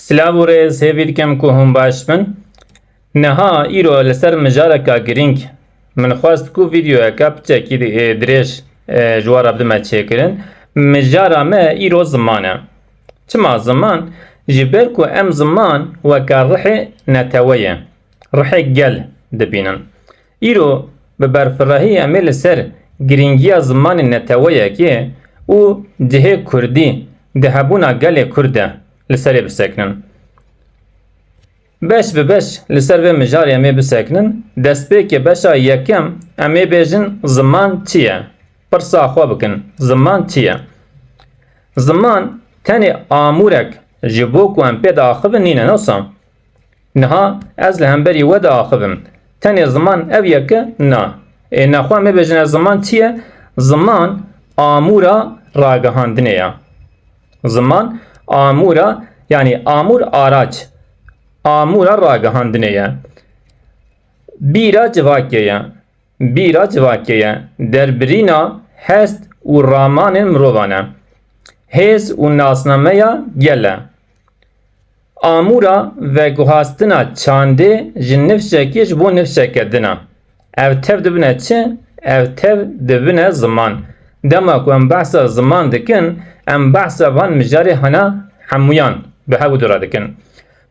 Slavure sevîdkem ku hûn baş bin. Niha îro li ser mijareka girîng min xwast ku vîdeoyeka piçekî dirêj ji we re bidime çêkirin. Mijara me îro ziman e. Çima ziman? Ji ber ku em ziman weka rihê netewe ye. Rihê gel dibînin. Îro bi berfirehî em ê li ser girîngiya zimanê neteweyekê û cihê Kurdî di hebûna gelê Kurd de li serê bisekinin. Beş bi beş li ser vê mijarê em ê bisekinin. Destpêkê beşa yekem em ê bêjin ziman çi ye? Pirsa xwe bikin. Ziman çi ye? Ziman tenê amûrek ji bo ku em pê de axivin nîne wisa. Niha ez li hemberî we de axivim. Tenê ziman ev yeke na. Nexwe em ê bêjin ziman çi ye? Ziman amûra ragihandinê ye. Ziman amûra yani amûr araç. Amûra ragihandinê ye. Bîra civakê ye. Bîra civakê ye. Derbirîna hest û ramanên mirovan e. Hêz û nasnameya gel e. Amûra veguhastina çandê ji nifşekê ji bo nifşeke din e. Ev tev dibine çi? Ev tev dibine ziman. Dema ku em behsa ziman dikin, em behsa van mijarê hena hemûyan bi hevû dura dikin.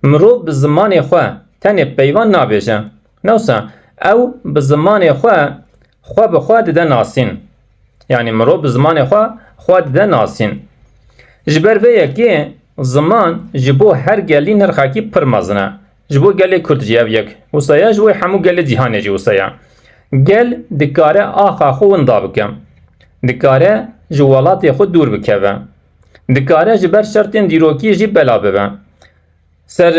Mirov bi zimanê xwe tenê peyvan nabêje. Newsa ew bi zimanê xwe bi xwe dide nasîn. Yani mirov bi zimanê xwe dide nasîn. Ji ber vê yekê ziman ji bo her gelî nirxekî pir mezin e. Ji bo gelê Kurd jî ev yek wisa ye, ji bo hemû gelê cîhanê jî wisa ye. Gel dikare axa xwe winda bike. Dikare ji welatê xwe dûr bikeve. Dikare ji ber şertên dîrokî jî bela bibe. Ser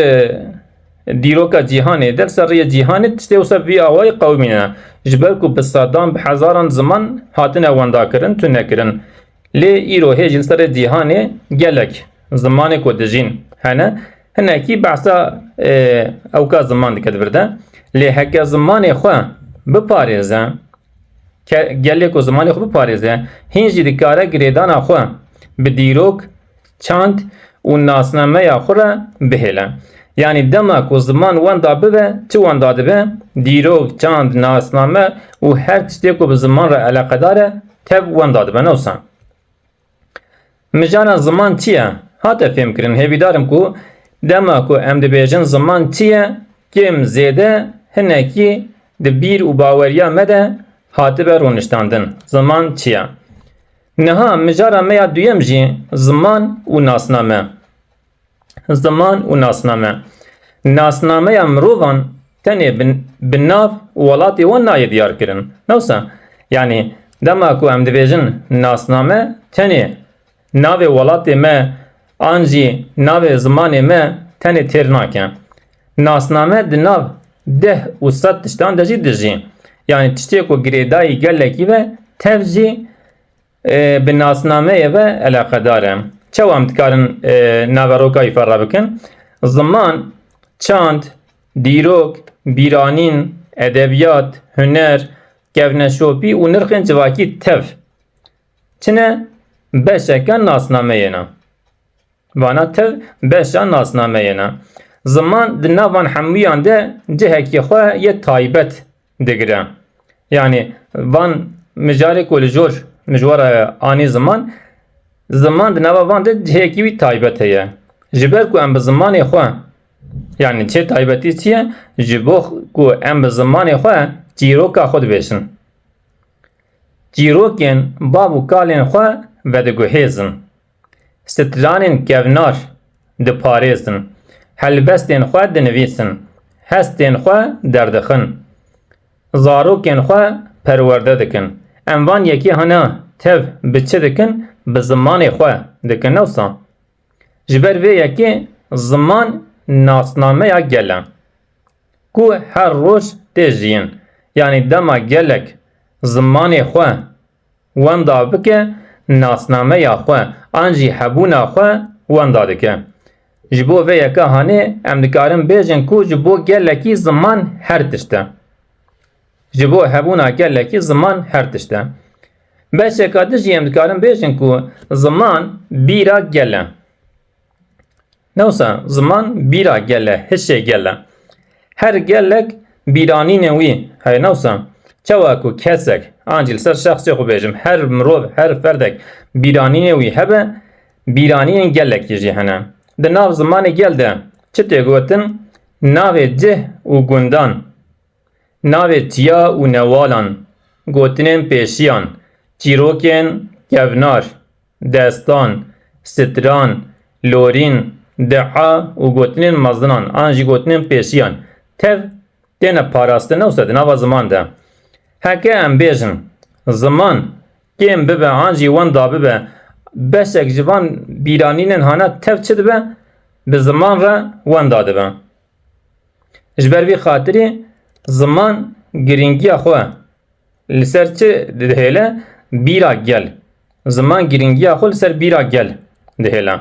dîroka cîhanê der ser rêya cîhanê tiştê wisa vî awayî qewimîne. Ji ber ku bi sedan bi hezaran ziman hatine wenda kirin, tu nekirin. Lê îro hêjî li serê cîhanê gelek zimanê ku dijîn hene. Hinekî behsa ewka ziman dike di vir de. Lê heke zimanê xwe biparêze, gelê ku zimanê xwe biparêze, hîn jî dikare girêdana xwe bi dîrok, çand û nasnameya xwe re bihêle. Yani dema ku ziman wenda bibe, çi wenda dibe? Dîrok, çand, nasname û her tiştê ku bi ziman re eleqedar e, tev wenda dibe newsa. Mijara ziman çi ye? Hate fêm kirin. Hêvîdarim ku dema ku em dibêjin ziman çi ye, kêm zêde hinekî di bîr û baweriya me de hatibe rûniştandin. Ziman çi ye? Niha mijara me ya duyem jî ziman û nasname. Ziman û nasname. Nasnameya mirovan tenê bi nav û welatê wan nayê diyar kirin. Newsa yani dema ku em dibêjin nasname tenê navê welatê me an jî navê zimanê me tenê têr nake. Nasname di nav deh û sed tiştan de jî dijî. Yani tiştê ku girêdayî gelekî ve tev jî bi nasnameyê ve eleqedar e. Çawa em dikarin naveroka îfade bikin? Ziman, çand, dîrok, bîranîn, edebiyat, huner, kevneşopî û nirxên civakî tev. Çine? Beşeka nasnameyê ne. Vana tev beşa nasnameyê ne. Ziman di navan hemûyan de cihekî xwe yê taybet digire. Yani van mijarê ku li jor mijwara anî ziman, ziman di nava van de cihekî wî taybet heye. Ji ber ku em bi zimanê xwe yani çê taybetî çi ye? Ji bo ku em bi zimanê xwe çîroka xwe dibêjin. Çîrokên bav û kalên xwe vediguhêzin. Stranên kevnar diparêzin. Helbestên xwe dinivîsin. Hestên xwe derdixin. Zarokên xwe perwerde dikin. Em van yekî hene tev bi çi dikin? Bi zimanê xwe dikin newsa. Ji ber vê yekê ziman nasnameya gel e. Ku her roj tê jiyîn. Yani dema gelek zimanê xwe wenda bike, nasnameya xwe an jî hebûna xwe wenda dike. Ji bo vê yeka hanê em dikarin bêjin ku ji bo gelekî ziman her tişt e. Ji bo hebûna gelekî ziman her tişt e. Beşeka dijî em dikarin bêjin ku ziman bîra gel e. Newsa ziman bîra gele, hişê gele. Her gelek bîranînên wî heye newsa. Çawa ku kesek, ancî li ser şexsê xwe bêjim, her mirov, her ferdek bîranînê wî hebe, bîranînên gelekî jî hene. Di nav zimanê gel de çi tê gotin? Navê cih û gundan, navê çiya û newalan, gotinên pêşiyan, çîrokên kevnar, destan, stran, lorîn, deha û gotinên mezdinan, an jî gotinên pêşiyan. Tev têne parastin newsa di nava ziman de. Heke em bêjin ziman kêm bibe an jî wenda bibe, beşek ji van bîranînên hana tev çi dibe? Bi ziman re wenda dibe. Ji ber vî xatirî ziman giringiya xwe li ser çi dihêle? Bîra gel. Ziman giringiya xwe li ser bîra gel dihêle.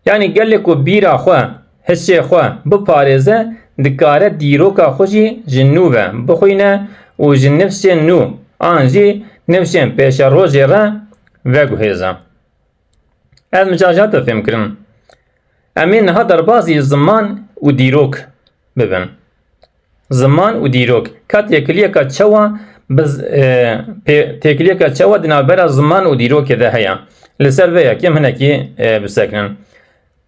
Yani gelê ku bîra xwe, hişê xwe biparêze, dikare dîroka xwe jî ji nû ve bixwîne û ji nifşên nû an jî nifşên pêşa rojê re veguhêze. Ez micaja te fêm kirin. Em ê niha derbasî ziman û dîrok bibin. Ziman û dîrok. Ka têkiliyeka çawa têkiliyeka çawa di navbera ziman û dîrokê de heye. Li ser vê yekêm hinekî bisekinin.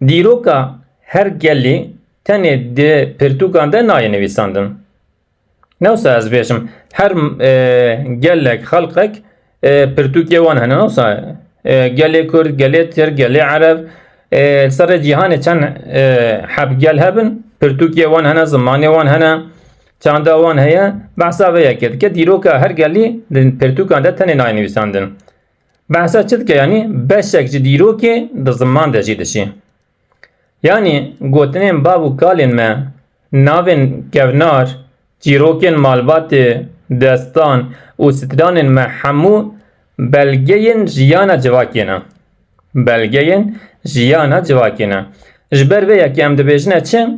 Dîroka her gelî tenê di pirtûkan de nayê nivîsandin. Newsa ez bêjim her gelek xelqek pirtûkê wan hene newsa gelê Kurd, gelê Tir, gelê Ereb serê cîhanê çend hebgel hebin pirtûkê wan hene, zimanê wan hene, çanda wan heye. Behsa vê yekê dike dîroka her gelî di pirtûkan de tenê nayê nivîsandin. Behsa çi dike yani beşek ji dîrokê di ziman de jî dişî. Yani gotinên bav û kalên me, navên kevnar, çîrokên malbatê, destan û stranên me hemû belgeyên jiyana civakê ne. Belgeyên jiyana civakê ne. Ji ber vê yekê em dibêjine çi?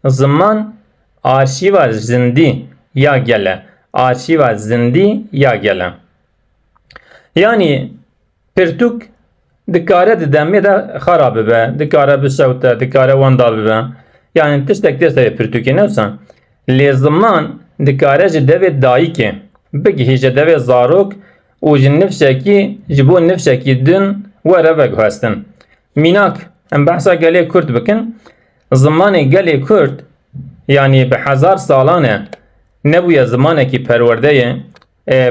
Ziman arşîva zindî ya gele. Arşîva zindî ya gele. Yani pirtûk dikare di demê de xera bibe, dikare bişewte, dikare wenda bibe. Yani tiştek tê pirtûkê newsa. Lê ziman dikare ji devê dayîkê bigihî ji devê zarok û ji nifşekî ji bo nifşekî din were veguhestin. Mînak em behsa gelê Kurd bikin. Zimanê gelê Kurd yani bi hezar salan e nebûye zimanekî perwerdeyê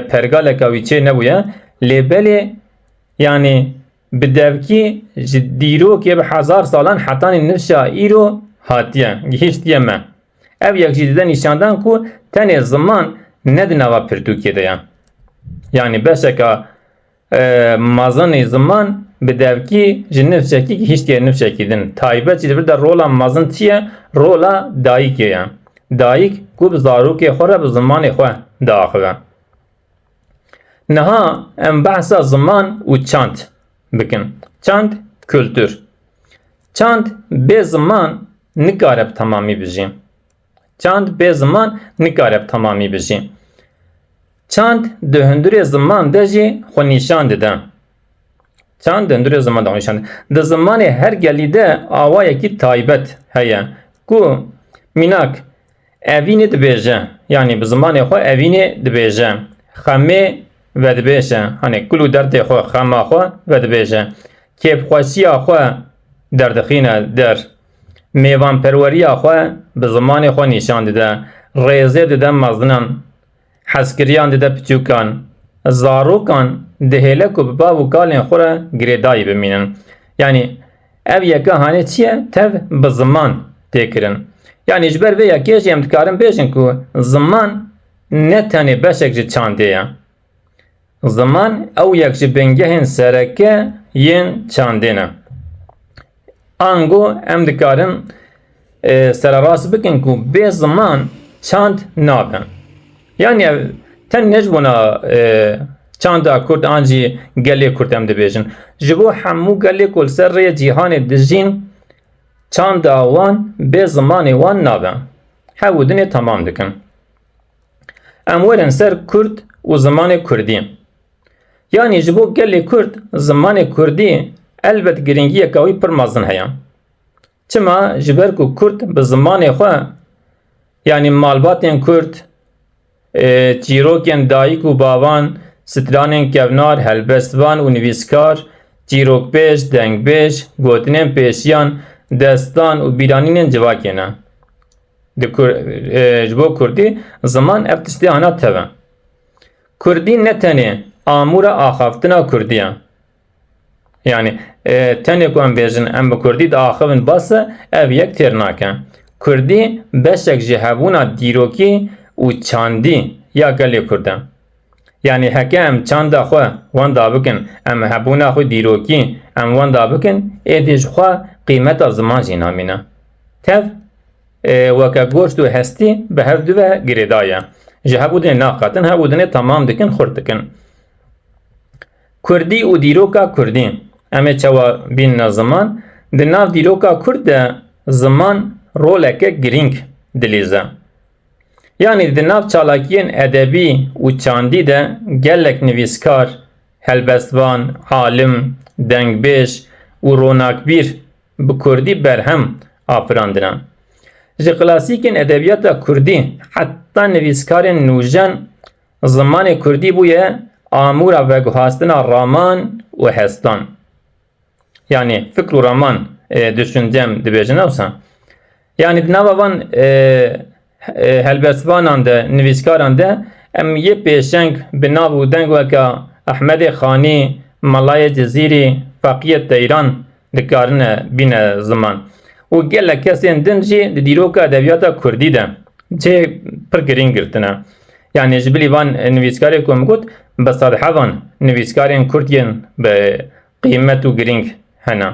pergaleka wî çê nebûye. Lê belê yani bi devkî ji dîrokê bi hezar salan hetanî nifşa îro hatiye gihîştiye me. Ev yek jî dide nîşandan ku tenê ziman ne di nava pirtûkê de ye. Yani beşeka mazanê ziman bi devkî ji nifşekî gihîştiye nifşekî din. Taybet jî divir de rola mazin çi ye? Rola dayîkê ye. Dayîk ku bi zarokê xwe re bi zimanê xwe diaxive. Niha em behsa ziman û çand bikin. Çand kültür. Çand bê ziman nikare bi temamî bijî. Çand bê ziman nikare bi temamî bijî. Çand di hundirê ziman de jî xwe nîşan dide. Çand di hundirê ziman de xwe nîşan dide. Di zimanê her gelî de awayekî taybet heye. Ku mînak evînê dibêje. Yani bi zimanê xwe evînê dibêje. Xemê ve dibêje. Hani kul û derdê xwe xema xwe ve dibêje. Kêfxweşiya xwe derdixîne der. Mêvanperweriya xwe bi zimanê xwe nîşan dide. Rêzê dide mezdinan. Hezkiriyan dide piçûkan. Zarokan dihêle ku bi bav û kalên xwe re girêdayî bimînin. Yani ev yeka hanê çi ye? Tev bi ziman tê kirin. Yani ji ber vê yekê jî em dikarin bêjin ku ziman ne tenê beşek ji çandê ye. Ziman ew yek ji bingehên sereke yên çandê ne. Ango em dikarin serarast bikin ku bê ziman çand nabe. Yani ten necbûna çanda Kurd an jî gelê Kurd em dibêjin. Ji bo hemû gelê ku li ser rêya cîhanê dijîn çanda wan bê zimanê wan nabe. Hev û dinê temam dikin. Em werin ser Kurd û zimanê Kurdî. Yani ji bo gelê Kurd zimanê Kurdî elbet giringiyeka wî pir mezin heye. Çima jiber ku Kurd bi zimanê xwe yani malbatên Kurd, çîrokên dayîk û bavan, stranên kevnar, helbestvan û nivîskar, çîrokbêj, dengbêj, gotinên pêşiyan, destan û bîranînên civakê ne. Ji bo Kurdî ziman ev tiştê hana teve. Kurdî ne tenê amûra axaftina Kurdî ye. Yani tenê ku em bêjin em bi Kurdî diaxivin base ev yek têr nake. Kurdî beşek ji hebûna dîrokî û çandî ya gelê Kurd e. Yani heke em çanda xwe wan da bikin, em hebûna xwe dîrokî em wan da bikin, êdî ji xwe qîmeta ziman jî namîne. Tev weke goşt û hestî bi hev dive girêda ye. Ji hebûdinê naqatin, hebûdinê tamam dikin, xurt dikin. Kurdî û dîroka Kurdî. Em ê çawa bînne ziman. Di nav dîroka Kurd de ziman roleke girîng dilîze. Yani di nav çalakiyên edebî û çandî de gelek nivîskar, helbestvan, alim, dengbêj û ronakbîr bi Kurdî berhem afirandine. Ji klasîkên edebiyata Kurdî heta nivîskarên nûjen zimanê Kurdî bûye amûra veguhastina raman û hestan. Yani fikr û raman düşüncem dibêjin ewsa. Yani di nava van helbestvanan de nivîskaran de em yê pêşeng bi nav û deng weke Ehmedê Xanî, Malayê Cezîrî, Faqiyê Teyran dikarine bîne ziman. û gelek kesên din jî di dîroka edebiyata Kurdî de cê pir girîng girtine. Yani ji bilî van nivîskarê ku em got bi sedhevan nivîskarên Kurd yên bi qîmet û girîng hene.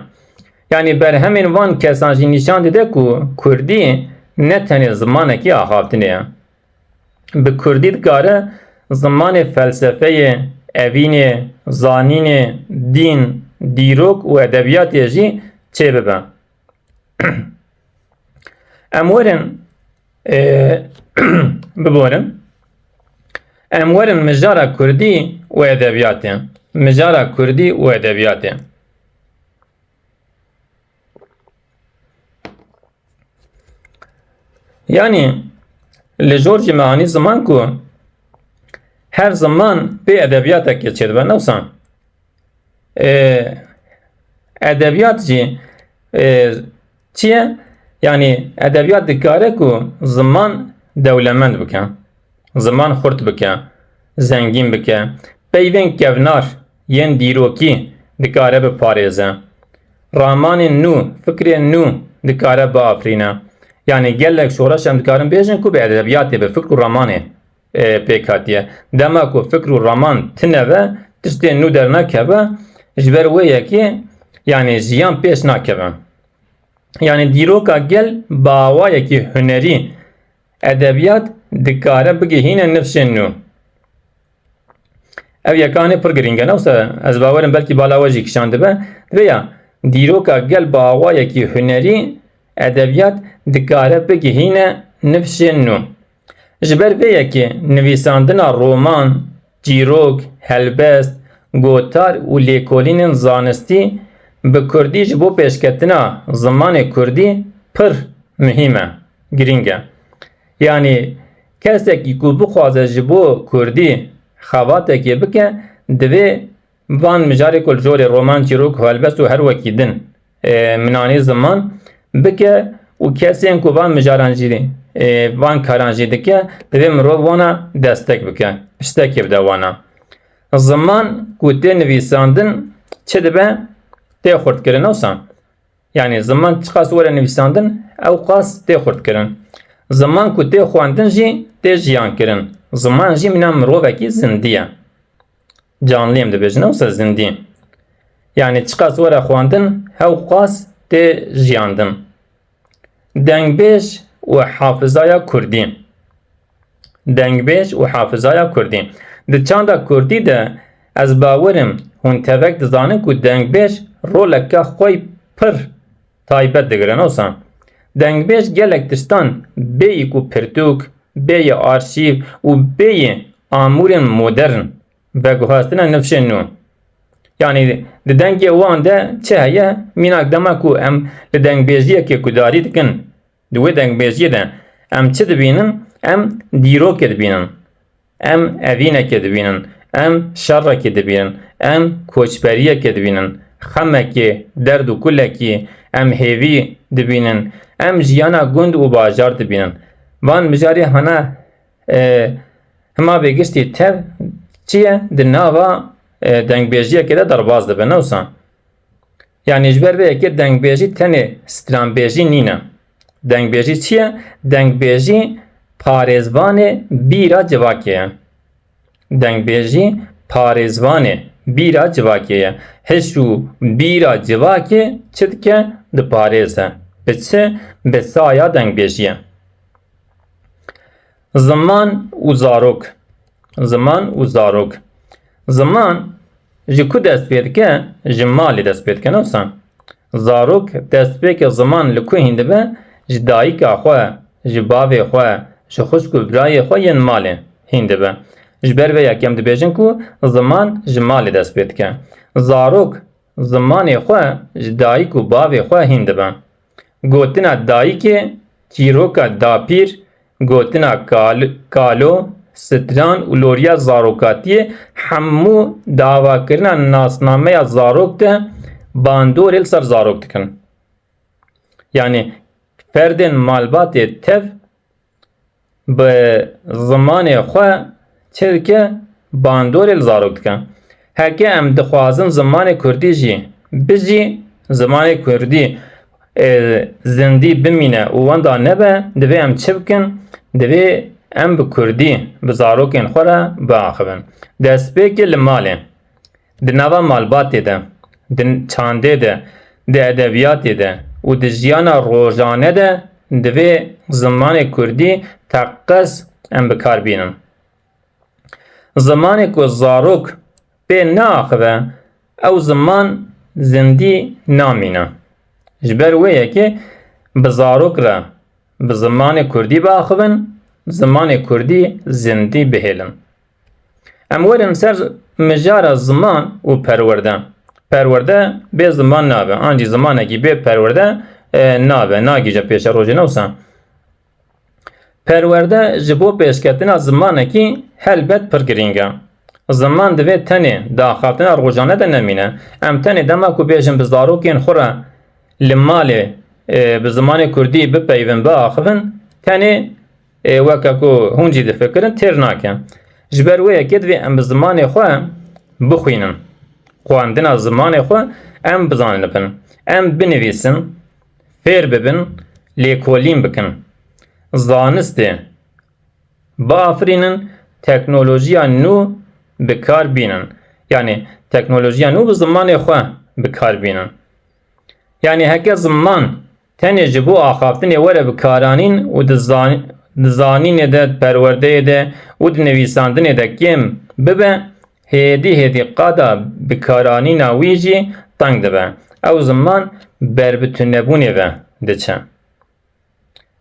Yani berhemên van kesan jî nîşan dide ku Kurdî ne tenê zimanekî axaftinê ye. Bi Kurdî dikare zimanê felsefeyê, evînê, zanînê, dîn, dîrok û edebiyatê jî çê bibe. Em werin biborin. Em werin mijara Kurdî û edebiyatê. Mijara Kurdî û edebiyatê. Yani li jor jî mehanî ziman ku her ziman pê edebiyatekê çêdibe newsa. Edebiyat jî çi ye? Yani edebiyat dikare ku ziman dewlemend bike. Ziman xurt bike, zengîn bike. Peyvên kevnar yên dîrokî dikare biparêze. Ramanên nû, fikrên nû dikare biafrîne. Yani gelek şoreş em dikarin bêjin ku bi edebiyatê bi fikr û ramanê pêk hatiye. Dema ku fikr û raman tineve, tiştên nû dernekeve, ji ber wê yekê yani jiyan pêş nakeve. Yani dîroka gel bawayekî hunerî edebiyat dikare bigihîne nifşên nû. Ev yekanê pir girîng e newsa ez bawerim belkî bala we jî kişan dibe. Veya dîroka gel bawayekî hunerî edebiyat dikare bigihîne nifşên nû. Ji ber vê yekê nivîsandina roman, çîrok, helbest, gotar û lêkolînên zanistî bi Kurdî ji bo pêşketina zimanê Kurdî pir muhîm e, girîng e. Yani kesekî ku bixwaze ji bo Kurdî xewatekê bike divê van mijarê ku li jorê roman, çîrok, helbest û her wekî din minanî ziman bike û kesên ku van mijaran jî van karan jî dike divê mirov wana destek bike, piştekê bide wana. Ziman ku tê nivîsandin çi dibe? Tê xurtkirin ewsa. Yani ziman çi qas were nivîsandin ew qas tê xurtkirin. Ziman ku tê xwandin jî tê jiyankirin. Ziman jî mîna mirovekî zindî ye. Canlî em dibêjin ewsa zindî. Yani çi qas were xwandin ew qas tê jiyandin. Dengbêj û hafizaya Kurdî. Dengbêj û hafizaya Kurdî. Di çanda Kurdî de ez bawerim hûn tevek dizanin ku dengbêj roleke xwe pir taybet digirin ewsa. Dengbêj gelek tiştan bêyî ku pirtûk, bêyî arşîv û bêyî amûrên modern veguhastina nifşên nû. Yani li dengê wan de çi heye? Mînak dema ku em li dengbêjiyekê ku darî dikin, di wê dengbêjiyê de em çi dibînin? Em dîrokê dibînin, em evînekê dibînin, em şerrekê dibînin, em koçberiyekê dibînin, xemekê, derd û kulekî, em hêvî dibînin, em jiyana gund û bajar dibînin. Van mijarê hene hema bêgiştî tev çi ye? Di nava dengbêjiyekê de derbas dibe, ne wisa? Yani ji ber vê yekê dengbêjî tenê stranbêjî nîne. Dengbêjî çi ye? Dengbêjî parêzvanê bîra civakê ye. Dengbêjî parêzvanê bîra civakê ye. Hiş û bîra civakê çi dike? Diparêze. Bi çi? Bi saya dengbêjî ye. Ziman û zarok. Ziman û zarok. Ziman ji ku dest pê dike? Ji malê dest pê dike, ne wisa? Zarok destpêkê ziman li ku hîn dibe? Ji dayîka xwe, ji bavê xwe, ji xwişk û birayê xwe yên malê hîn dibe. Ji ber vê yekê em dibêjin ku ziman ji malê dest pê dike. Zarok zimanê xwe ji dayîk û bavê xwe hîn dibe. Gotina dayîkê, çîroka dapîr, gotina kalo, stran û loriya zarokatiyê hemû davakirina nasnameya zarok de bandorê li ser zarok dikin. Yani ferdên malbatê tev bi zimanê xwe çi dike? Bandorê li zarok dike. Heke em dixwazin zimanê Kurdî jî bijî, zimanê Kurdî zindî bimîne û wenda nebe, divê em çi bikin? Divê em bi Kurdî bi zarokên xwe re biaxivin. Destpêkê li malê, di nava malbatê de, di çandê de, di edebiyatê de û di jiyana rojane de divê zimanê Kurdî teqqez em bikarbînin. Zimanê ku zarok pê neaxive, ew ziman zindî namîne. Ji ber wê yekê bi zarok re bi zimanê Kurdî biaxivin, zimanê Kurdî zindî bihêlin. Em werin ser mijara ziman û perwerde. Perwerde bê ziman nabe, ancî zimanekî bê perwerde nabe, nagîje pêşa rojê, ne wisa? Perwerde ji bo pêşketina zimanekî helbet pir girîng e. Ziman divê tenê daxatina rojane de nemîne. Em tenê dema ku bêjin bi zarokên xwe re li malê bi zimanê Kurdî bipeyvin biaxivin, tenê weke ku hûn jî difikirin têr nake. Ji ber wê yekê divê em bi zimanê xwe bixwînin. Xwandina zimanê xwe em bizanin bin. Em binivîsin, fêr bibin, lêkolîn bikin. Zanistê biafirînin, teknolojiya nû bikarbînin. Yani teknolojiya nû bi zimanê xwe bikarbînin. Yani heke ziman tenê ji bo axaftinê were bikaranîn û di zanînê de, perwerdeyê de û di nivîsandinê de kêm bibe, hêdî hêdî qada bikaranîna wî jî teng dibe. Ew ziman berbitûnebûnê ve diçe.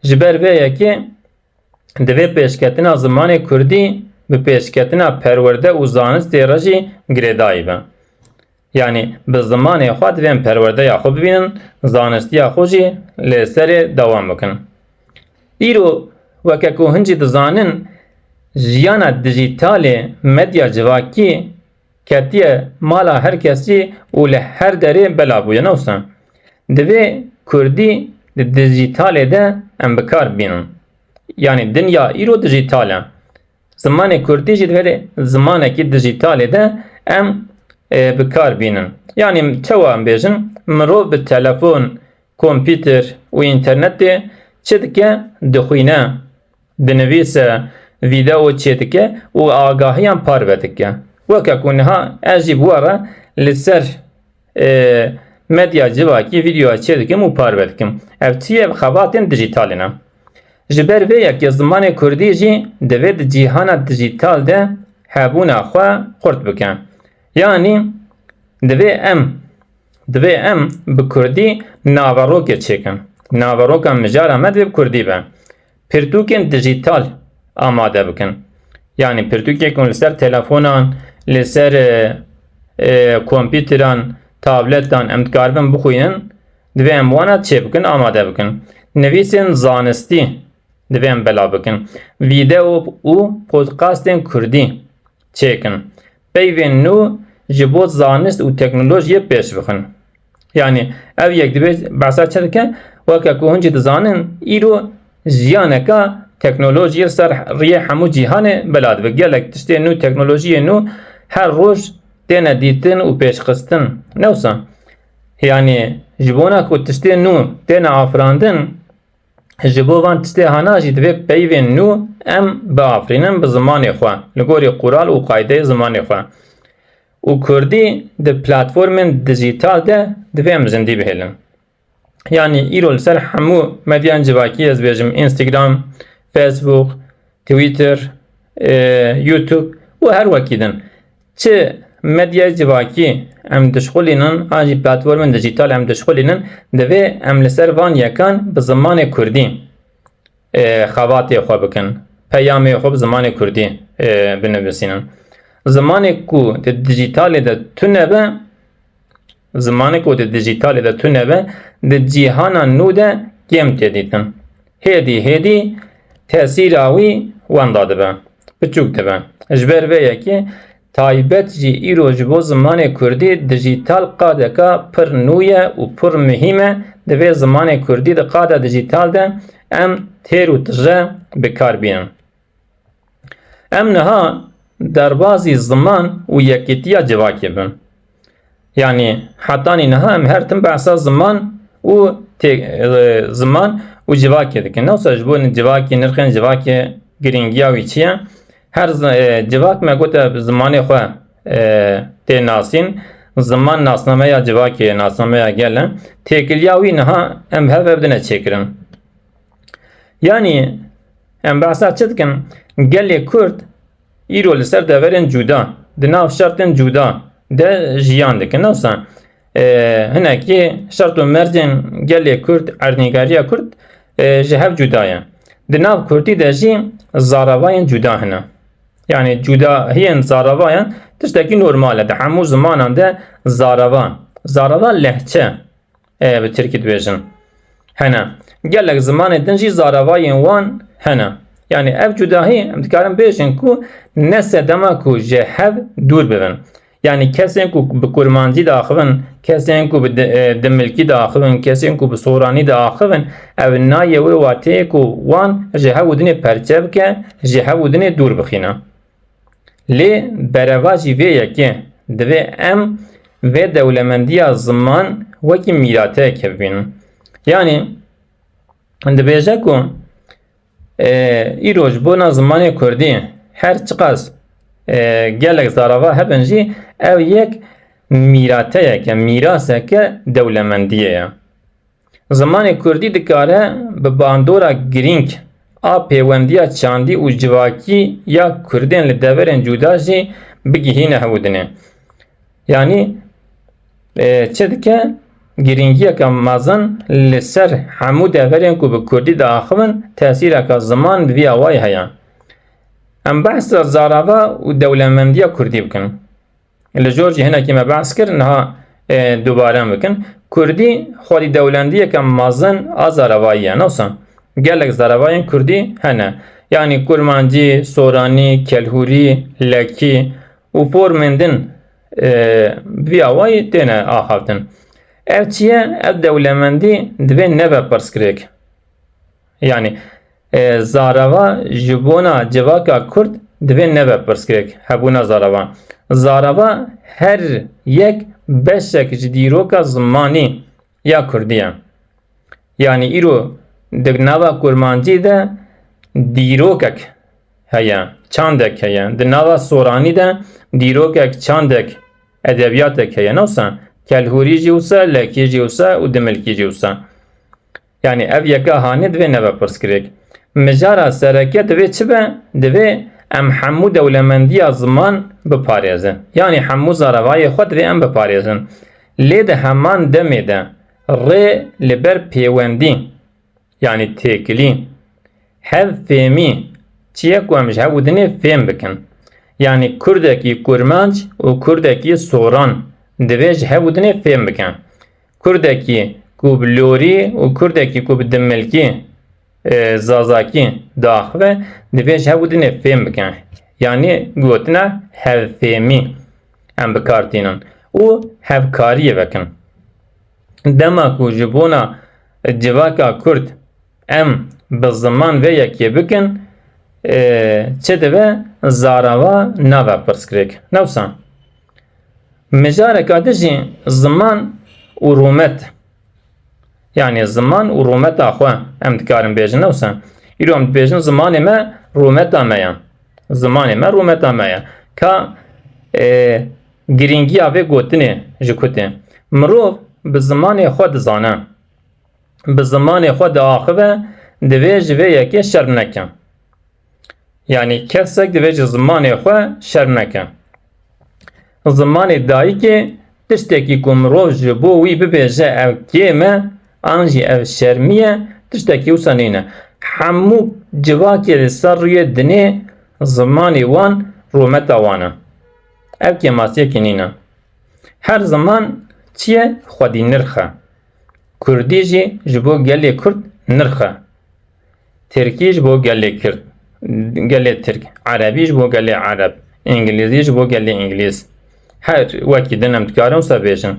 Ji ber vê yekê divê pêşketina zimanê Kurdî bi pêşketina perwerde û zanistê re jî girêdayî be. Yani bi zimanê xwe divên perwerdeya xwe bibînin, zanistiya xwe jî lê serê dewam bikin. Îro weke ku hûn jî dizanin, jiyana dijîtalê medya civakî ketiye mala her kesî û li her derê bela bûye, ne wisa? Divê Kurdî di dijîtalê de em bikar bînin. Yani dinya îro dijîtal e. Zimanê Kurdî jî divê zimanekî dijîtalê de em bikar bînin. Yani çawa em bêjin, mirov bi telefon, kompîter û internetê çi dike? Dixwîne, dinivîse, vîdeo çêdike û agahiyan parve dike. Weke ku niha ez jî bu ara li ser medya civakî vîdeoya çêdikim û parve dikim. Ev çi ye? Xebatên dijîtalê ne. Ji ber vê yekê zimanê Kurdî jî divê di cîhana dijîtal de hebûna xwe xurt bike. Yani divê em bi Kurdî naverokê çêkin. Naveroka mijara me divê bi Kurdî be. Pirtûkên dijîtal amade bikin. Yani pirtûkek li ser telefonan, li ser کۆمپیوتران تابلتان ئەم دکاربن بخوێنن divê em wana çê bikin amade bikin nivîsên zanistî divê em bela bikin vîdeo û podcastên Kurdî çêkin peyvên nû ji bo zanist û teknolojiyê pêş bixin yani ev yek divê behsa çi dike weke ku hûn jî dizanin îro jiyaneka teknolojiyê ser riyê hemû cîhanê bela dibe gelek tiştê nû teknolojiyê nû her roj têne dîtin û pêşxistin ne wisa yani ji bona ku tiştê nû têne afirandin ji bo van tiştê hana jî divê peyvên nû em biafirînin bi zimanê xwe li gorî qural û qaydeyê zimanê xwe û Kurdî di platformên dijîtal de divê em zindî bihêlin yani îro li ser hemû medyan civakî ez bêjim Instagram, Facebook, Twitter, YouTube û her wekî din çi medya civakî em dişxulînin an jî platformên dijîtal em dişxulînin divê em li ser van yekan bi zimanê Kurdî xebatê xwe bikin peyamê xwe bi zimanê Kurdî binivîsînin zimanê ku di dijîtalê de tunebe zimanê ku di dijîtalê de tunebe di cîhana nû de kêm tê dîtin hêdî tesîra wî wenda dibe biçûk dibe ji ber vê yekê taybet jî îro ji bo zimanê Kurdî dijîtal qadeka pir nû ye û pir mihîm e divê zimanê Kurdî di qada dijîtal de em têr û tije bikar bînin em niha derbasî ziman û yekîtiya civakê bin yani hetanî niha em her tim behsa ziman û ziman û civakê dikin ne wisa ji bo civakê nirxên civakê girîngiya wî çi ye her civak me gote zimanê xwe tê nasîn ziman nasnameya civakê nasnameya gel e têkiliya wî niha em hev bidine çêkirin yani em behsa çi dikin gelê Kurd îro li ser deverên cuda di nav şertên cuda de jiyan dikin ne wisa hinekî şert û mercên gelê Kurd ernîgariya Kurd ji hev cuda ye di nav Kurdî de jî zaravayên cuda hene yani cudahiyên zaravayan tiştekî normal e di hemû zimanan de zarava lehçe bi Tirkî dibêjin hene gelek zimanê din jî zaravayên wan hene yani ev cudahî em dikarin bêjin ku ne sedema ku ji hev dûr bibin yani kesên ku bi kurmancî de axivin kesên ku bi dimilkî de axivin kesên ku bi soranî de axivin ev nayê wê wateyê ku wan ji hev û dinê perçe bike ji hev û dinê dûr bixîne lê bereva jî vê yekê divê em vê dewlemendiya ziman wekî mîrateyekê bibînin yani dibêje ku îro ji bona zimanê Kurdî her çiqas gelek zarava hebin jî ev yek mîrateyeke mîraseke dewlemendiyê ye zimanê Kurdî dikare bi bandora girîng a pêwendiya çandî û civakî ya Kurdên li deverên cuda jî bigihîne hewdinê yani çi dike girîngiyeka mezin li ser hemû deverên ku bi Kurdî de axivin tesîreka ziman bi vî awayî heye em behsa zarava û dewlemendiya Kurdî bikin li jor jî hinekî me behs kir niha dubare bikin Kurdî xwedî dewlendiyeka mezin a zaravayî ye ne wisa gelek zaravayên Kurdî hene yani kurmancî soranî kelhûrî lekî û formên din bi vî awayî têne axaftin ev çi ye ev dewlemendî divê nebe pirskirêk yani zarava ji bona civaka Kurd divê nebe pirskirêk hebûna zarava her yek beşek ji dîroka zimanî ya Kurdî ye yani îro di nava kurmancî de dîrokek heye çandek heye di nava soranî de dîrokek çandek edebiyatek heye ne wisa kelhûrî jî wisa lekî jî wisa û dimilkî jî wisa yani ev yeka hanê divê nebe pirskirêk mijara sereke divê çi be divê em hemû dewlemendiya ziman biparêzin yani hemû zaravayê xwe divê em biparêzin lê di heman demê de rê li ber pêwendî yani têkilî hev fêmî çi ye ku em ji hev û dinê fêm bikin Yani Kurdekî kurmanc û Kurdekî soran divê ji hevûdinê fêm bikin. Kurdekî ku bi lorî û Kurdekî ku bi dimilkî zazakî daxive divê ji hevûdinê fêm bikin. Yani gotina hevfêmî em bikartînin û hevkariyê vekin. Dema ku ji bona civaka Kurd em bi ziman vê yekê bikin çi dibe zarava nave pirsgirêk. Newsa mijareka dijî ziman û rûmet yani ziman û rûmeta xwe em dikarin bêjin newsa. Îro em dibêjin zimanê me rûmeta me ye. Zimanê me rûmeta me ye. Ka girîngiya vê gotinê ji kutê. Mirov bi zimanê xwe dizane. Bi zimanê xwe diaxive divê ji vê yekê şerm neke. Yani kesek divê ji zimanê xwe şerm neke. Zimanê dayîkê tiştekî ku mirov ji bo wî bibêje ev kê me an jî ev şermî ye tiştekî wisa nîne. Hemû civakê li ser rûyê dinê zimanê wan rûmeta wan e. Ev kêmasiyekî nîne. Her ziman çi ye? Xwedî nirx e. Kurdî jî ji bo gelê Kurd nirx e. Tirkî ji bo gelê Kurd, gelê Tirk, Erebî ji bo gelê Ereb, İngilîzî ji bo gelê İngilîz. Her wekî din em dikarin wisa bêjin.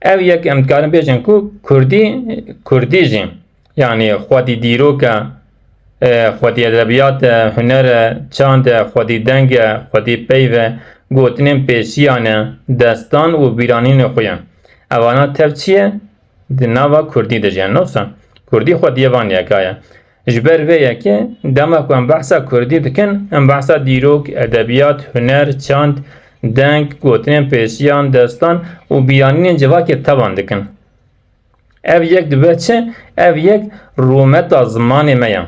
Ev yek em dikarin bêjin ku Kurdî jî yani xwedî dîrok e, xwedî edebiyat e, huner e, çand e, xwedî deng e, xwedî peyv e, gotinên pêşiyan e, destan û bîranînê xwe ye. Evana tev çi ye? Di nava Kurdî de jiyan newsa. Kurdî xwedî van yeka ye. Ji ber vê yekê dema ku em behsa Kurdî dikin em behsa dîrok, edebiyat, huner, çand, deng, gotinên pêşiyan, destan û bîranînên civakê tevan dikin. Ev yek dibe çi? Ev yek rûmeta zimanê me ye.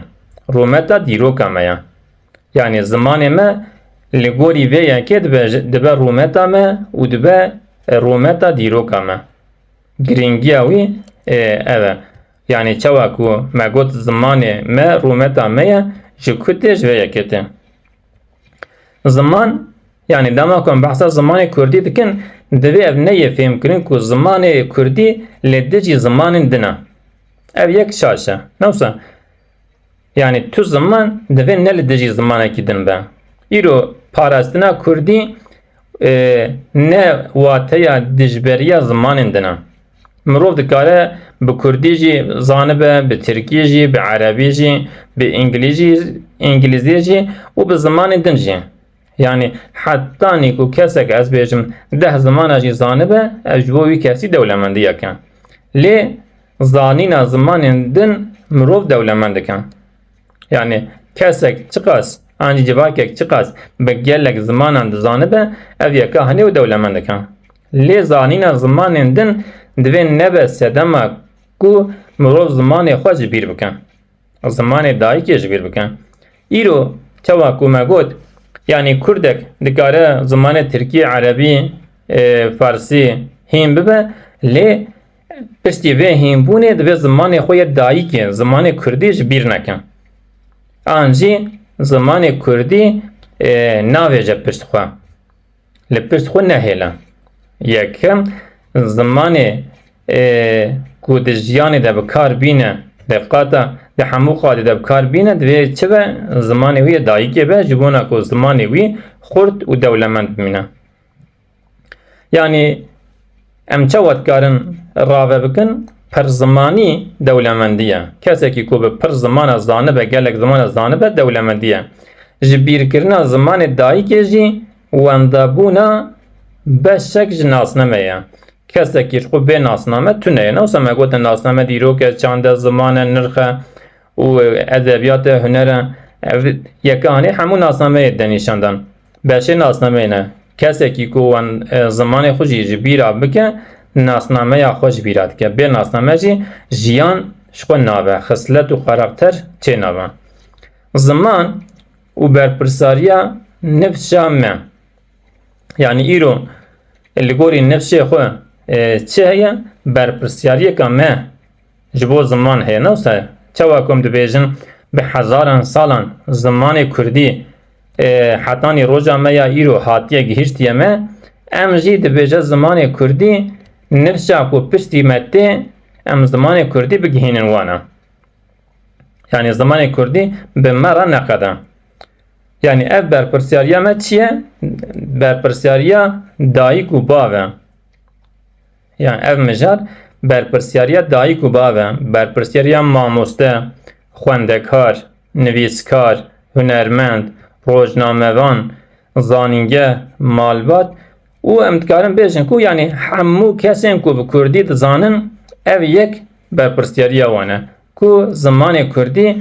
Rûmeta dîroka me ye. Yani zimanê me li gorî vê yekê dibe rûmeta me û dibe rûmeta dîroka me. Girîngiya wî ev e. Yani çawa ku me got zimanê me rûmeta me ye ji kutê ji vê yekê tê. Ziman yani dema ku em behsa zimanê Kurdî dikin divê ev neyê fêmkirin ku zimanê Kurdî li dijî zimanên din e. Ev yek şaş e. Newsa yani tu ziman divê ne li dijî zimanekî din be. Îro parastina Kurdî ne wateya dijberiya zimanên din e. Mirov dikare bi Kurdî jî zanibe, bi Tirkî jî, bi Erebî jî, bi İngilîzî jî û bi zimanên din jî. Yani heta nîku kesek ez bêjim 10 zimana jî zanibe ev ji bo wî kesî dewlemendî yeke. Lê zanîna zimanên din mirov dewlemend dikin. Yani kesek çiqas an jî civakek çiqas bi gelek zimanan dizanibe ev yeka hanê û dewlemend dikin. Lê zanîna zimanên din divê nebe sedema ku mirov zimanê xwe ji bîr bikin. Zimanê dayîkê ji bîr bikin. Îro çawa ku me got yani Kurdek dikare zimanê Tirkî, Erebî, Farsî hîn bibe lê piştî vê hînbûnê divê zimanê xwe yê dayîkê zimanê Kurdî ji bîr nekin. An jî zimanê Kurdî navêje pişt xwe. Li pişt xwe nehêle. Yekem zimanê ku di jiyanê de bikar bîne di qata di hemû qadê de bikar bîne divê çi be zimanê wî yê dayîkê be ji bona ku zimanê wî xurt û dewlemend bimîne. Yani em çawa dikarin rave bikin pirzimanî dewlemendî ye. Kesekî ku bi pir zimana zanibe gelek zimana zanibe dewlemendî ye. Ji bîrkirina zimanê dayîkê jî wendebûna beşek ji nasname ye. Kesekî ji xwe bê nasname tune ye. Newsa me gotin nasname dîrok e, çand e, ziman e, nirx e û edebiyat e, huner e. Ev yeka hanê hemû nasnameyê de nîşan dan. Beşê nasnameyê ne. Kesekî ku zimanê xwe jî ji bîra bike nasnameya xwe ji bîra dike. Bê nasname jî jiyan ji xwe nabe. Xislet û xarakter çê nabe. Ziman û berpirsariya nifşa me. Yani îro li gorî nifşê xwe çi heye? Berpirsyariyeka me ji bo ziman heye. Newsa çawa ku em dibêjin bi hezaran salan zimanê Kurdî حتانی روژا me ya îro hatiye gihîştiye me em jî dibêje zimanê Kurdî nifşa ku piştî me tê em zimanê Kurdî bigihînin wana. Yani zimanê Kurdî bi me re neqede. Yani ev berpirsyariya me çi ye? Berpirsyariya dayîk û bav e. Yani ev mijar berpirsyariya dayîk û bav e. Berpirsyariya mamoste, xwendekar, nivîskar, hunermend, rojnamevan, zanînge, malbat û em dikarin bêjin ku yani hemû kesên ku bi Kurdî dizanin ev yek berpirsyariya wan e. Ku zimanê Kurdî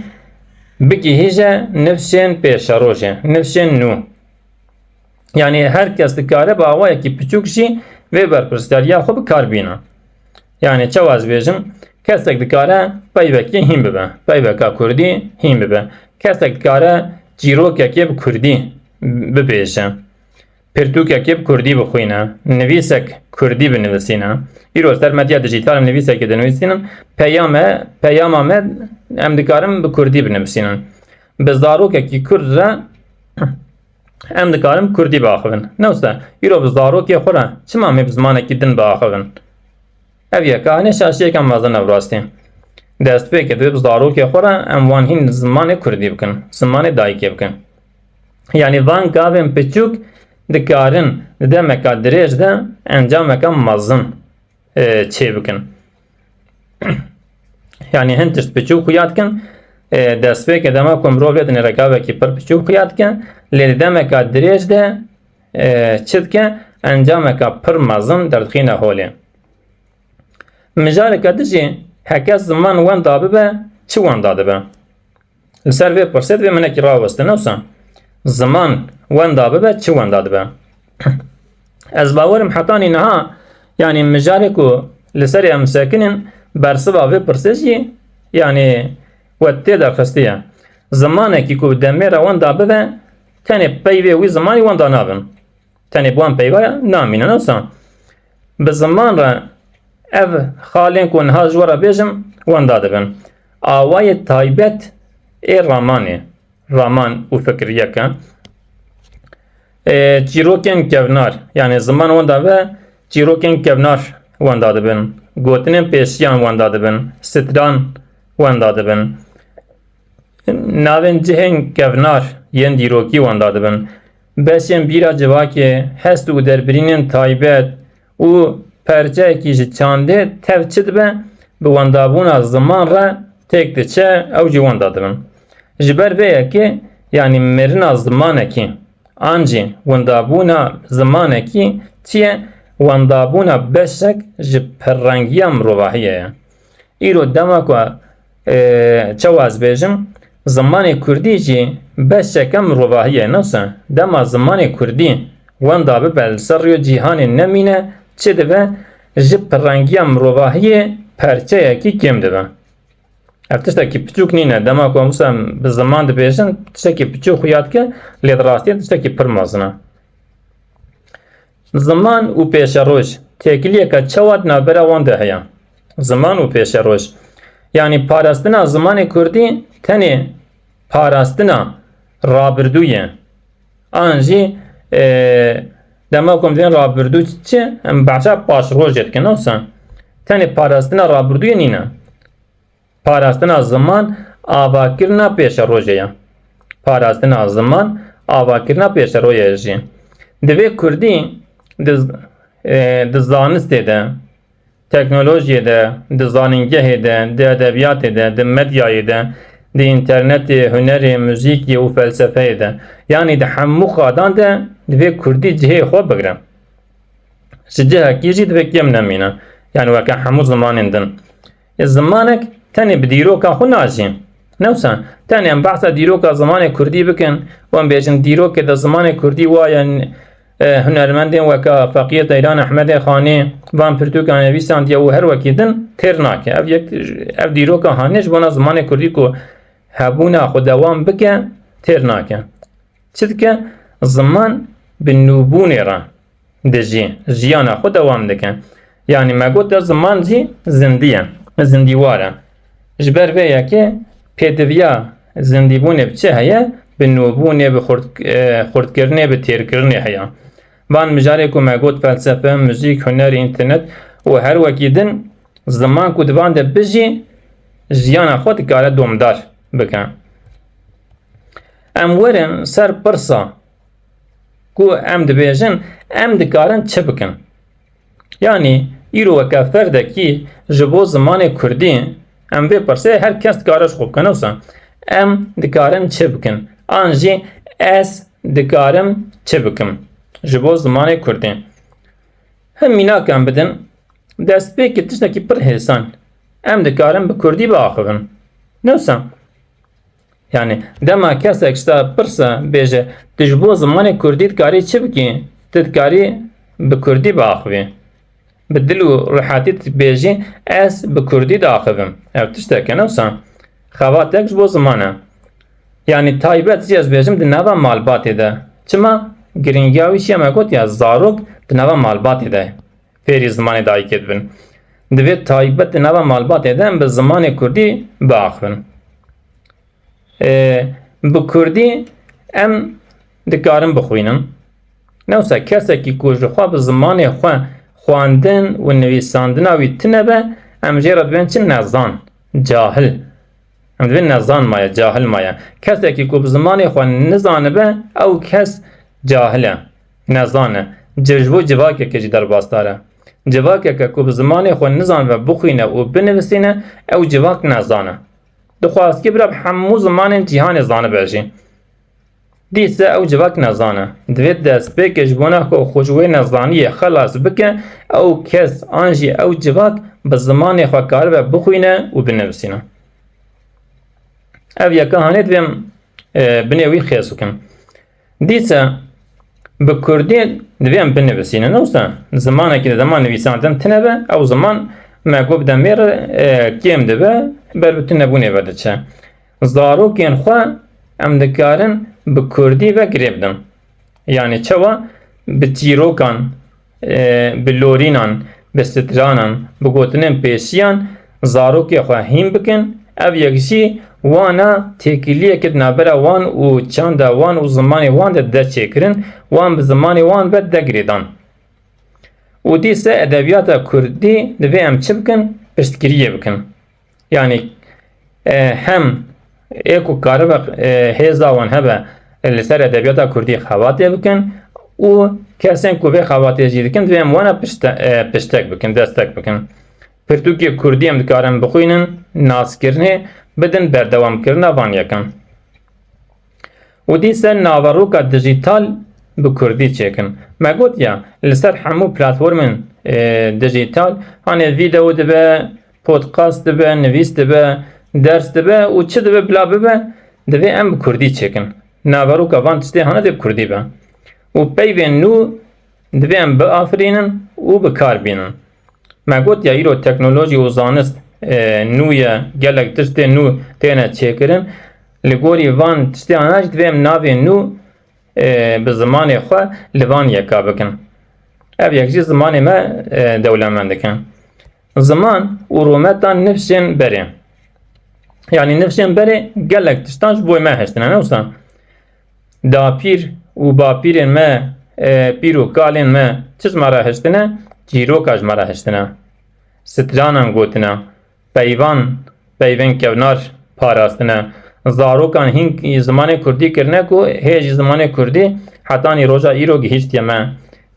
bigihîje nifşên pêşerojê, nifşên nû. Yani herkes dikare bi awayekî piçûk jî vê berpirsyariya xwe bikar bîne. Yani çawa ez bêjim, kesek dikare peyvekê hîn bibe, peyveka Kurdî hîn bibe. Kesek dikare çîrokekê bi Kurdî bibêje. Pirtûkekê bi Kurdî bixwîne, nivîsek Kurdî binivîsîne. Îro ser medya dijîtal em nivîsekê dinivîsînin, peyama me em dikarin bi Kurdî binivîsînin. Bi zarokekî Kurd re em dikarin Kurdî biaxivin. Newsa îro bi zarokê xwe re çima em ê bi zimanekî din biaxivin? Ev yeka hene şaşiyek em mezin ev rastî. Destpêkê divê bi zarokê xwe re em wan hîn zimanê Kurdî bikin, zimanê dayîkê bikin. Yani van gavên piçûk dikarin di demeka dirêj de encameka mezin çê bikin. Yani hin tişt piçûk xuya dikin, destpêkê dema ku mirov lê dinê rekavekî pir piçûk xuya dike, lê di demeka dirêj de çi dike encameka pir mezin derdixîne holê. Mijareke dijî heke ziman wenda bibe, çi wenda dibe? Li ser vê pirsê divê minekî raweste newsa. Ziman wenda bibe, çi wenda dibe? Ez bawerim hetanî niha yani mijarê ku li serê em sekinin bersiva vê pirsê jî yani we tê derxistiye. Zimanekî ku demê re wenda bibe tenê peyvê wî zimanî wenda nabin. Tenê bi wan peyvaya namîne newsa. Bi ziman re ev xalên ku niha ji we re bêjim wenda dibin. Awayê taybet ê ramanê. Raman û fikriyek e. Çîrokên kevnar yani ziman wenda ve çîrokên kevnar wenda dibin. Gotinên pêşiyan wenda dibin. Stran wenda dibin. Navên cihên kevnar yên dîrokî wenda dibin. Beşên bîra civakê, hest û derbirînên taybet û perçeyekî ji çandê tev çi dibe? Bi wendabûna ziman re têk diçe ew jî wenda dibin. Ji ber vê yekê yani mirina zimanekî an jî wendabûna zimanekî çi ye? Wendabûna beşek ji pirrengiya mirovahiye ye. Îro dema ku çawa ez bêjim zimanê Kurdî jî beşeke mirovahiye newsa. Dema zimanê Kurdî wenda bibe li ser rêya cîhanê nemîne çi dibe? Ji pirrengiya mirovahiyê perçeyekî kêm dibe. Ev tiştekî piçûk nîne. Dema ku wisa bi ziman dibêjin tiştekî piçûk xuya dike lê di rastiyê tiştekî pir mezin e. Ziman û pêşeroj têkiliyeka çawa di navbera wan de heye. Ziman û pêşeroj. Yani parastina zimanê Kurdî tenê parastina rabirdûyê. An jî dema ku em dînin rabirdû çi? Em behsa paşrojê dikin newsa. Tenê parastina rabirdûyê nîne. Parastina ziman avakirina pêşerojê ye. Parastina ziman avakirina pêşerojê jî. Divê Kurdî di zanistê de, teknolojiyê de, di zanîngehê de, di edebiyatê de, di medyayê de, di internetê, hunerê, müzîkê û felsefeyê de. Yani di hemû xadan de divê Kurdî cihê xwe bigire. Ji cihekî jî divê kêm nemîne. Yani weke hemû zimanên din. Zimanek tenê bi dîroka xwe najî. Newsa tenê em behsa dîroka zimanê Kurdî bikin û em bêjin dîrokê de zimanê Kurdî waye hunermendên weka Feqî Teylan Ehmedê Xanê van pirtûka nivîsandiye û her wekî din têr nake. Ev dîroka hanê ji bona zimanê Kurdî ku hebûna xwe dewam bike têr nake. Çi dike? Ziman bi nûbûnê re dijî jiyana xwe dewam dike. Yani me got ziman jî zindî ye, zindîwar e. Ji ber vê yekê pêdiviya zindîbûnê bi çi heye? bi nûbûnê, bi xurtkirinê, bi têrkirinê heye. Van mijarê ku me got felsefe, müzik, huner, internet û her wekî din ziman ku divan de bijî jiyana xwe dikare domdar bike. Em werin ser pirsa ku em dibêjin em dikarin çi bikin? Yani îro weke ferdekî ji bo zimanê Kurdî em vê pirsê her kes dikare ji xwe bike wisa em dikarin çi bikin? An jî ez dikarim çi bikim ji bo zimanê Kurdî? Him mînak em bidin destpêkê tiştekî pir hêsan em dikarin bi Kurdî biaxivin. Newsa yani dema kesek işte pirsa bêje tu ji bo zimanê Kurdî dikarî çi bikî? Tu dikarî bi Kurdî biaxivî. Bi dil û rihatî bêjî ez bi Kurdî diaxivim. Ev tiştek e newsa xewatek ji bo ziman e. Yani taybet jî ez bêjim di nava malbatê de. Çima? Giringiya wî şiya me gotiya zarok di nava malbatê de fêrî zimanê dayîkê dibin. Divê taybet di nava malbatê de em bi zimanê Kurdî biaxivin. Bi Kurdî em dikarin bixwînin. Newsa kesekî ku ji xwe bi zimanê xwe xwandin û nivîsandina wî tune be em jê re dibên çi nezan, cahil. Em dibên nezan maye, cahil maye. Kesekî ku bi zimanê xwe nizanibe ew kes cahil e, nezan e. Ji bo civakekê jî derbasdar e. Civakeke ku bi zimanê xwe nizanibe bixwîne û binivîsîne ew civak nezan e. Dixwazkî bira bi hemû zimanên cîhanê zanibe jî. Dîse ew civak nezan e. Divê destpêkê ji bona ku xwe ji wê nezaniyê xelas bike ew kes an jî ew civak bi zimanê xwe karibe bixwîne û binivîsîne. Ev yeka hanê divêm binê wî xêz bikin. Dîse bi Kurdî divêm binivîsînin wisa zimanekî de dema nivîsandin tune be ew ziman me got bi demê re kêm dibe ber bi tu nebûnê ve diçe. Zarokên xwe em dikarin bi Kurdî ve girê bidin. Yani çawa bi çîrokan, bi lorînan, bi stranan, bi gotinên pêşiyan zarokê xwe hîn bikin. Ev yek jî wana têkiliyekê di navbera wan û çanda wan û zimanê wan de derçêkirin, wan bi zimanê wan ve degirêdan. û dîse edebiyata Kurdî divê em çi bikin? Piştgiriyê bikin. Yani hem ê ku karibe hêza wan hebe li ser edebiyata Kurdî xebatê bikin û kesên ku vê xebatê jî dikin divê em wana piştek bikin, destek bikin. Pirtûkê Kurdî em dikarin bixwînin, naskirinê bidin berdewamkirina van yekin. û dîse naveroka dijîtal bi Kurdî çêkin. Me gotiya li ser hemû platformên dijîtal hanê vîdeo dibe, podcast dibe, nivîs dibe, ders dibe û çi dibe bila bibe divê em bi Kurdî çêkin. Naveroka van tiştê hene dê bi Kurdî be. û peyvên nû divê em biafirînin û bikarbînin. Me gotiya îro teknolojî û zanist nû ye, gelek tiştê nû têne çêkirin. Li gorî van tiştê hene jî divê em navên nû bi zimanê xwe li van yeka bikin. Ev yek jî zimanê me dewlemend dikin. Ziman û rûmeta nifşên berê. Yani nifşên berê gelek tiştan ji bo me heştine newsa. Dapîr û bapîrên me, pîr û kalên me çi ji me re heştine? Çîroka ji me re heştine. Stranan gotine, peyvên kevnar parastine, zarokan hîn zimanê Kurdî kirine ku hê jî zimanê Kurdî hetanî roja îro gihîştiye me.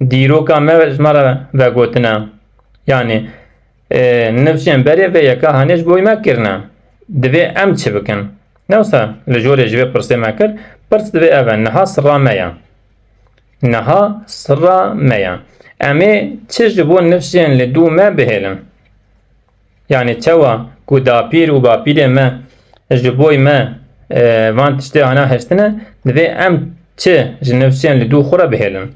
Dîroka me ji me re vegotine. Yani nifşên berê vê yeka hanê ji bo me kirine. Divê em çi bikin? Newsa li jorê ji vê pirsê me kir, pirs divê ev e niha sira me ye. Niha sira me ye. Em ê çi ji bo nifşên li dû me bihêlin? Yani çawa ku dapîr û bapîrê me ji bo me van tiştê hene heştine divê em çi ji nifşên li dû xwe re bihêlin?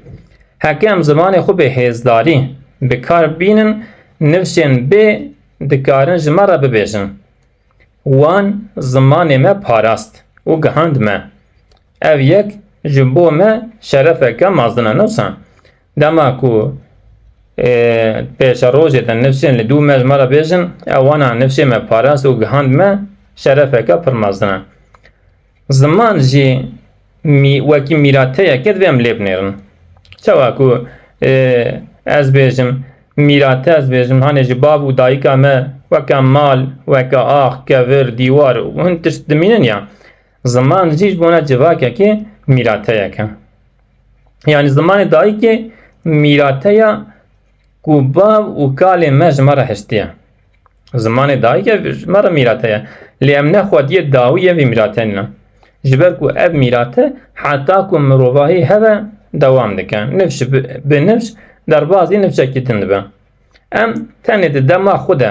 Heke em zimanê xwe bi hêzdarî bikar bînin nifşên bê dikarin ji me re bibêjin. Wan zimanê me parast û gihand me. Ev yek ji bo me şerefeke mazdin e newsa. Dema ku pêşa rojê de nifşên li dû me ji me re bêjin ew wana nifşê me parast û gihand me şerefeke pir mazdin e. Ziman jî وکی میراته که دویم لیب نیرن چوا کو از بیجم میراته از بیجم هنه جی باب و دایکا ما وکا مال وکا آخ کور دیوار و هن تشت دمینن یا زمان جیش بونا جواکه که میراته که یعنی زمان دایکه میراته یا کو باب و کال مج مرا هشتیه زمان دایکه مرا میراته یا لیم نخواد یه داویه وی میراته نه جبر کو اب میراته حتی کو مروواهی هوا دوام دکن نفش به نفش در بازی نفش کتن دبه ام تنه دما خوده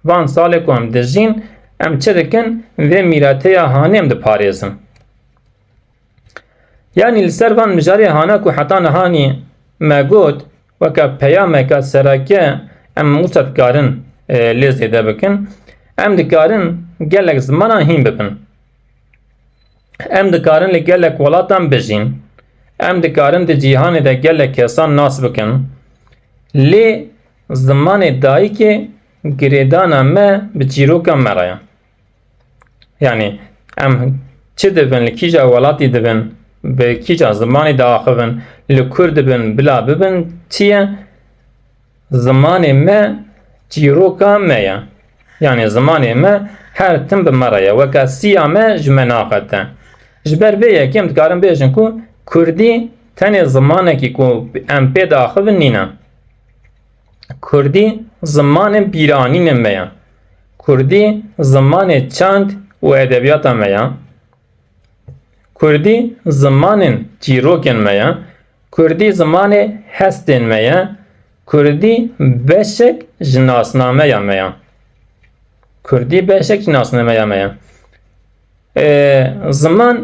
وان ساله کو ام دجین ام چه دکن و میراته یا هانه ام دپاریزم یعنی لسر وان مجاری هانا کو حتی نهانی مگود وکا پیامه که سراکه ام موسد کارن لیزی ده بکن ام دکارن گلک زمانا هین ببن ام دکارن لگلک ولاتان بجین ام دکارن ده جیهان ده گلک کسان ناس بکن لی زمان دایی که گریدانا ما بچیروکا مرایا یعنی ام چه دبن لکیجا ولاتی دبن به کیجا زمان ده آخوون لکر دبن بلا ببن چیه زمان ما چیروکا میا یعنی زمان ما هر تم بمرایا وکا سیا ما جمناقته جبر به یکیم دکارم بیشن کو کردی تنه زمانه کی کو ام پی داخل نینا کردی زمان بیرانی نمیا کردی زمان چند و ادبیات میا کردی زمان چیروکن میا کردی زمان هستن میا کردی بشک جناسنامه یا میا کردی بشک جناسنامه یا میا زمان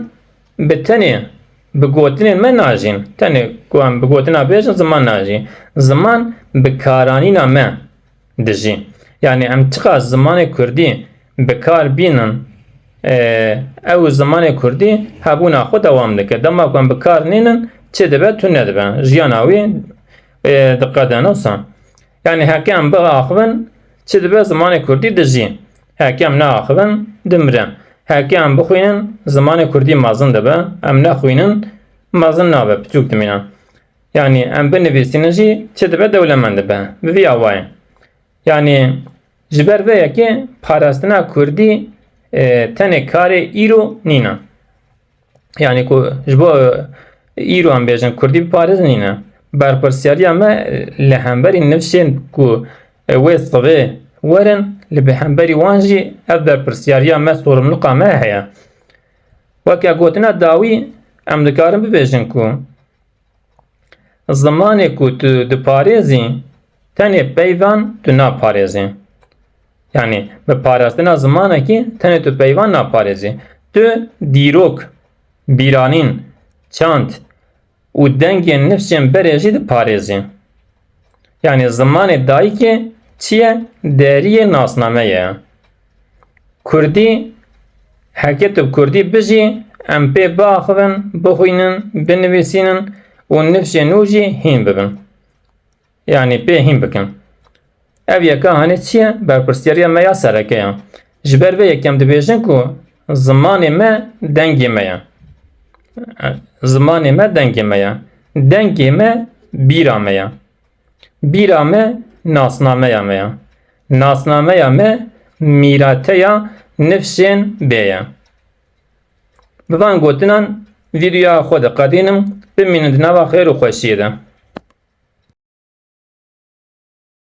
به تنه بگوتن من ناجین تنه کوام بگوتن بیشن زمان ناجی زمان بکارانی نامه دجی یعنی ام چقدر زمان کردی بکار بینن او زمان کردی هبونا خود دوام دکه دما کوام بکار نینن چه دبه تو ندبه جیاناوی دقیقه نوسان یعنی حکم بغا آخوان چه دبه زمان کردی دجی حکم نا آخوان دمرن هرکی ام بخوینن زمان کردی مازن دبه ام نخوینن مازن نابه بچوک دمینه یعنی ام بنویسینن جی چه دبه دولمند دبه بوی آوائن یعنی جبر ویه که پاراستنا کردی تنه کار ایرو نینا یعنی که جبو ایرو هم بیجن کردی پارز نینا برپرسیاری اما لحنبری نفسین که وی صغه ورن لبهمبری وانجی اف برپرسیاری اما سورملقا ما هیا وکا گوتنا داوی ام دکارم ببیجن که زمانی که تو دپارێزی tenê peyvan tu naparêzî. Yani bi parastina zimanekî tenê tu peyvan naparêzî. Tu dîrok, bîranîn, çand û dengên nifsên berê jî diparêzî. Yani zimanê dayîkê çi ye? Deriyê nasname ye. Kurdî heke tu Kurdî bijî em pê biaxivin, bixwînin, binivîsînin û nifşên nû jî hîn bibin. Yani pê hîn bikin. Ev yeka hanê çi ye? Berpirsyariya me ya sereke ye. Ji ber vê yekem dibêjin ku zimanê me dengê me ye. Zimanê me dengê me ye. Dengê me bîra me ye. Bîra me nasnameya me ye. Nasnameya me mîrateya nifşên bê ye. Bi van gotinan vîdyoya xwe diqedînim bimînin di nava xêr û xweşiyê de.